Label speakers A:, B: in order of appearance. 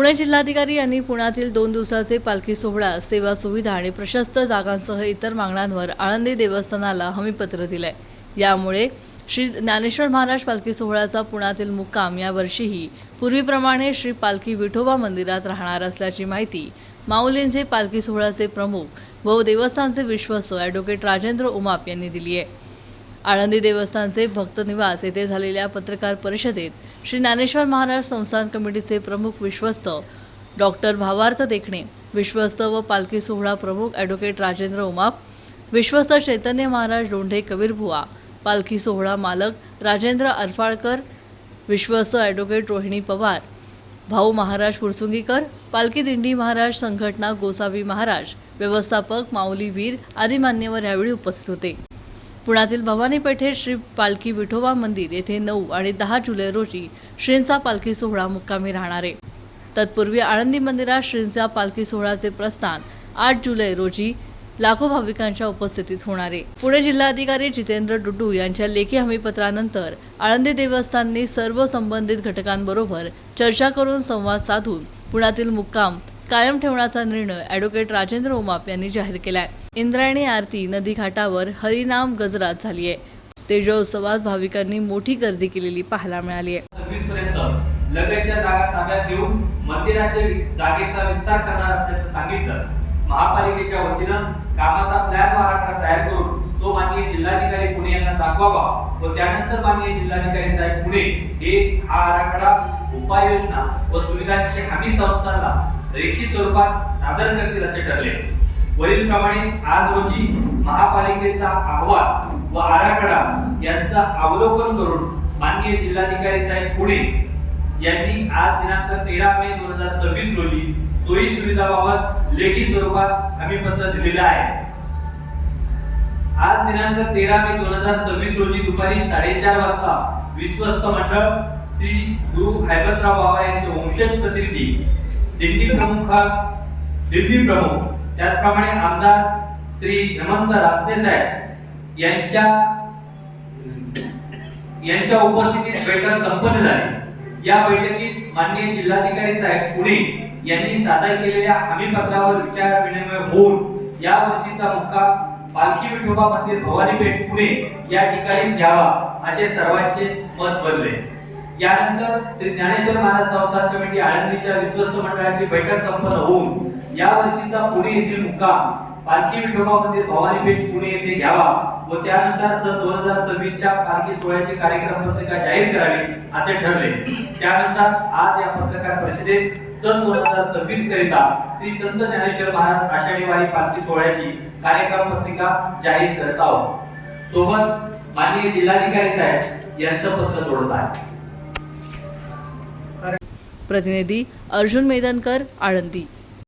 A: पुणे जिल्हाधिकारी यांनी पुण्यातील 2 दिवसाचे पालखी सोहळा, सेवा सुविधा आणि प्रशस्त जागांसह इतर मागण्यांवर आळंदी देवस्थानाला हमीपत्र दिलंय। यामुळे श्री ज्ञानेश्वर महाराज पालखी सोहळ्याचा पुण्यातील मुक्काम यावर्षीही पूर्वीप्रमाणे श्री पालखी विठोबा मंदिरात राहणार असल्याची माहिती माऊलींचे पालखी सोहळ्याचे प्रमुख व देवस्थानचे विश्वस्त ॲडव्होकेट राजेंद्र उमाप यांनी दिली आहे। आळंदी देवस्थानचे भक्त निवास येथे झालेल्या पत्रकार परिषदेत श्री ज्ञानेश्वर महाराज संस्थान कमिटीचे प्रमुख विश्वस्त डॉक्टर भावार्थ देखणे, विश्वस्त व पालखी सोहळा प्रमुख ॲडव्होकेट राजेंद्र उमाप, विश्वस्त चैतन्य महाराज लोंढे कबीरबुवा, पालखी सोहळा मालक राजेंद्र अरफाळकर, विश्वस्त ॲडव्होकेट रोहिणी पवार, भाऊ महाराज फुरसुंगीकर, पालखी दिंडी महाराज संघटना गोसावी महाराज, व्यवस्थापक माऊली वीर आदी मान्यवर यावेळी उपस्थित होते। पुण्यातील भवानी पेठेत श्री पालखी विठोबा मंदिर येथे 9 आणि 10 जुलै रोजी श्रींचा पालखी सोहळा मुक्कामी राहणार आहे। तत्पूर्वी आळंदी मंदिरात श्रींच्या पालखी सोहळ्याचे प्रस्थान 8 जुलै रोजी लाखो भाविकांच्या उपस्थितीत होणार आहे। पुणे जिल्हाधिकारी जितेंद्र डुड्डू यांच्या लेखी हमीपत्रानंतर आळंदी देवस्थानने सर्व संबंधित घटकांबरोबर चर्चा करून संवाद साधून पुण्यातील मुक्काम कायम ठेवण्याचा निर्णय ॲडव्होकेट राजेंद्र उमाप यांनी जाहीर केला आहे। इंद्रायणी आरती नदी घाटावर हरिनाम गजरात झाली आहे। तेजोत्सवात भाविकांनी मोठी गर्दी केलेली पाहायला मिळाली आहे।
B: 26 पर्यंत लगतच्या जागा ताब्यात घेऊन मंदिराच्या जागेचा विस्तार करणार असल्याचं सांगितलं। महापालिकेच्या वतीनं कामाचा प्लॅन व आराखडा तयार करून तो माननीय जिल्हाधिकारी पुणे यांना दाखवावा व त्यानंतर माननीय जिल्हाधिकारी साहेब पुणे हे हा आराखडा, उपाययोजना व सुविधांची हमी संस्थांना रेखी स्वरूपात सादर करतील असे ठरले। वरीलप्रमाणे आज रोजी महापालिकेचा अहवाल व आराखडा यांचं अवलोकन करून माननीय जिल्हाधिकारी साहेब पुणे यांनी आज दिनांक 13 मे 2026 रोजी सोयी सुविधाबाबत लेखी स्वरूपात हमीपत्र दिलेलं आहे। आज दिनांक 13 मे 2026 रोजी दुपारी 4:30 वाजता विश्वस्त मंडळ श्री गुरु हैबतराव बाबा यांचे वंशज प्रतिनिधी, दिंडी प्रमुख त्याचप्रमाणे आमदार श्री हेमंत रासने साहेब यांच्या उपस्थितीत बैठक संपन्न झाली। या बैठकीत माननीय जिल्हाधिकारी साहेब पुणे यांनी सादर केलेल्या हमीपत्रावर विचार विनिमय होऊन या वर्षीचा मुक्काम पालखी विठोबा मंदिर भवानी पेठ पुणे या ठिकाणी घ्यावा असे सर्वांचे मत बनले। यानंतर श्री ज्ञानेश्वर महाराज संस्थान कमिटी आळंदीच्या विश्वस्त मंडळाची बैठक संपन्न होऊन या वर्षीचा पुणे येथील मुक्काम पालखी विठोबा मंदिर भवानी पेठ पुणे येथे घ्यावा व त्यानुसार सन 2026 च्या पालखी सोहळ्याची कार्यक्रम पत्रिका जाहीर करावी असे ठरले। त्यानुसार आज या पत्रकार परिषदेत सन 2026 करिता श्री संत ज्ञानेश्वर महाराज आषाढी वारी पालखी सोहळ्याची कार्यक्रम पत्रिका जाहीर करत आहोत। सोबत माननीय जिल्हाधिकारी साहेब यांचं पत्र जोडत आहे।
A: प्रतिनिधी अर्जुन मेदनकर, आळंदी।